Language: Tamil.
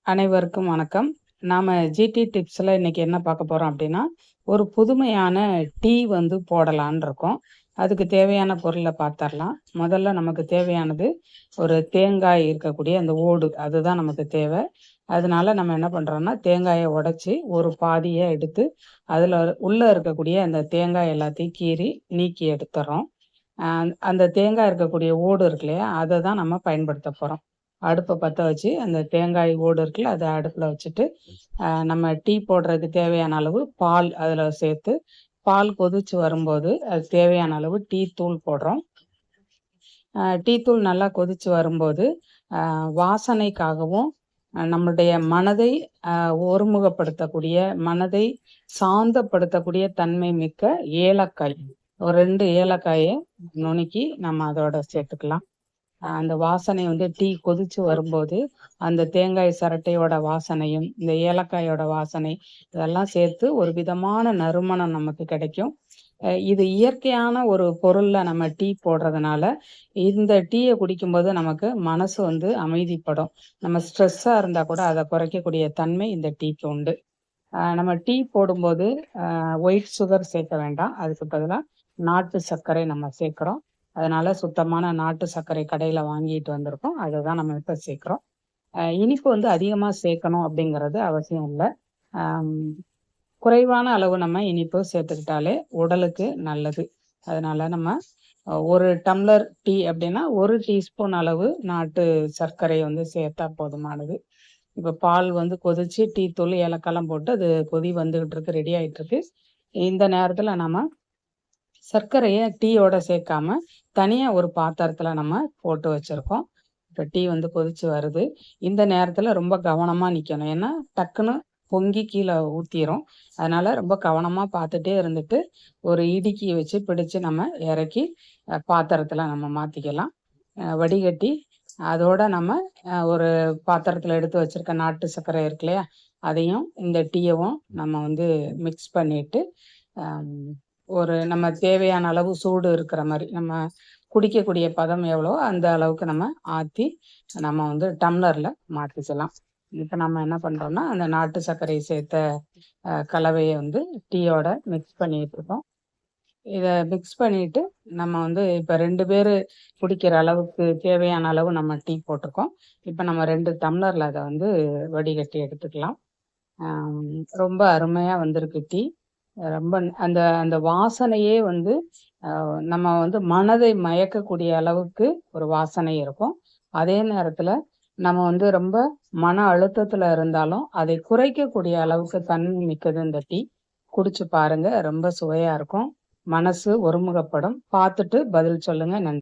அனைவருக்கும் வணக்கம். நாம ஜிடி டிப்ஸ்ல இன்னைக்கு என்ன பார்க்க போறோம் அப்படின்னா, ஒரு புதுமையான டீ வந்து போடலான்னு இருக்கோம். அதுக்கு தேவையான பொருள பார்த்தரலாம். முதல்ல நமக்கு தேவையானது ஒரு தேங்காய் இருக்கக்கூடிய அந்த ஓடு. அதுதான் நமக்கு தேவை. அதனால நம்ம என்ன பண்றோம்னா, தேங்காய உடைச்சு ஒரு பாதிய எடுத்து, அதுல உள்ள இருக்கக்கூடிய அந்த தேங்காய் எல்லாத்தையும் கீறி நீக்கி எடுத்துர்றோம். அ அந்த தேங்காய் இருக்கக்கூடிய ஓடு இருக்கு இல்லையா? அத தான் நம்ம பயன்படுத்த போறோம். அடுப்ப பத்த வச்சு, அந்த தேங்காய் ஓடு இருக்குல்ல, அத அடுப்புல வச்சுட்டு, நம்ம டீ போடுறதுக்கு தேவையான அளவு பால் அதுல சேர்த்து, பால் கொதிச்சு வரும்போது, அது தேவையான அளவு டீ தூள் போடுறோம். டீ தூள் நல்லா கொதிச்சு வரும்போது, வாசனைக்காகவும், நம்முடைய மனதை அ ஒருமுகப்படுத்தக்கூடிய, மனதை சாந்தப்படுத்தக்கூடிய தன்மை மிக்க ஏலக்காய். ஒரு 2 ஏலக்காய நுணுக்கி நம்ம அதோட சேர்த்துக்கலாம். அந்த வாசனை வந்து டீ கொதிச்சு வரும்போது, அந்த தேங்காய் சிரட்டையோட வாசனையும், இந்த ஏலக்காயோட வாசனை இதெல்லாம் சேர்த்து ஒரு விதமான நறுமணம் நமக்கு கிடைக்கும். இது இயற்கையான ஒரு பொருள்ல நம்ம டீ போடுறதுனால, இந்த டீய குடிக்கும்போது நமக்கு மனசு வந்து அமைதிப்படும். நம்ம ஸ்ட்ரெஸ்ஸா இருந்தா கூட அத குறைக்கக்கூடிய தன்மை இந்த டீக்கு உண்டு. நம்ம டீ போடும்போது ஒயிட் சுகர் சேர்க்க வேண்டாம். அதுக்கு பதிலா நாட்டு சர்க்கரை நம்ம சேர்க்கிறோம். அதனால சுத்தமான நாட்டு சர்க்கரை கடையில வாங்கிட்டு வந்திருக்கோம். அததான் நம்ம இப்ப சேர்க்கிறோம். இனிப்பு வந்து அதிகமா சேர்க்கணும் அப்படிங்கிறது அவசியம் இல்ல. அம் குறைவான அளவு நம்ம இனிப்பு சேர்த்துக்கிட்டாலே உடலுக்கு நல்லது. அதனால நம்ம 1 டம்ளர் டீ அப்படின்னா, 1 டீஸ்பூன் அளவு நாட்டு சர்க்கரை வந்து சேர்த்தா போதுமானது. இப்ப பால் வந்து கொதிச்சு டீ தூள், ஏலக்காய்லாம் போட்டு அது கொதி வந்துகிட்டு இருக்கு, ரெடி ஆயிட்டு இருக்கு. இந்த நேரத்துல நம்ம சர்க்கரைய டீயோட சேர்க்காம, தனியா ஒரு பாத்திரத்துல நம்ம போட்டு வச்சிருக்கோம். இப்ப டீ வந்து கொதிச்சு வருது. இந்த நேரத்துல ரொம்ப கவனமா நிக்கணும். ஏன்னா, டக்குன்னு பொங்கி கீழ ஊத்திரும். அதனால ரொம்ப கவனமா பார்த்துட்டே இருந்துட்டு, ஒரு இடுக்கிய வச்சு பிடிச்சு நம்ம இறக்கி, பாத்திரத்துல நம்ம மாத்திக்கலாம். வடிகட்டி, அதோட நம்ம ஒரு பாத்திரத்துல எடுத்து வச்சிருக்க நாட்டு சர்க்கரை இருக்கு இல்லையா? அதையும், இந்த டீயவும் நம்ம வந்து மிக்ஸ் பண்ணிட்டு, அம் ஒரு நம்ம தேவையான அளவு சூடு இருக்கிற மாரி, நம்ம குடிக்கக்கூடிய பதம் எவ்வளவோ அந்த அளவுக்கு நம்ம ஆத்தி, நம்ம வந்து டம்ளர்ல மாத்திக்கலாம். இப்ப நம்ம என்ன பண்றோம்னா, அந்த நாட்டு சர்க்கரை சேர்த்த கலவைய வந்து டீயோட மிக்ஸ் பண்ணிட்டுருக்கோம். இத மிக்ஸ் பண்ணிட்டு, நம்ம வந்து இப்ப 2 பேரு குடிக்கிற அளவுக்கு தேவையான அளவு நம்ம டீ போட்டுருக்கோம். இப்ப நம்ம 2 டம்ளர்ல அத வந்து வடிகட்டி எடுத்துக்கலாம். அம் ரொம்ப அருமையா வந்திருக்கு டீ. ரொம்ப அந்த அந்த வாசனையே வந்து நம்ம வந்து மனதை மயக்கக்கூடிய அளவுக்கு ஒரு வாசனை இருக்கும். அதே நேரத்துல நம்ம வந்து ரொம்ப மன அழுத்தத்துல இருந்தாலும், அதை குறைக்கக்கூடிய அளவுக்கு தன்மை மிக்கது இந்த டீ. குடிச்சு பாருங்க. ரொம்ப சுவையா இருக்கும். மனசு ஒருமுகப்படும். பார்த்துட்டு பதில் சொல்லுங்க. நன்றி.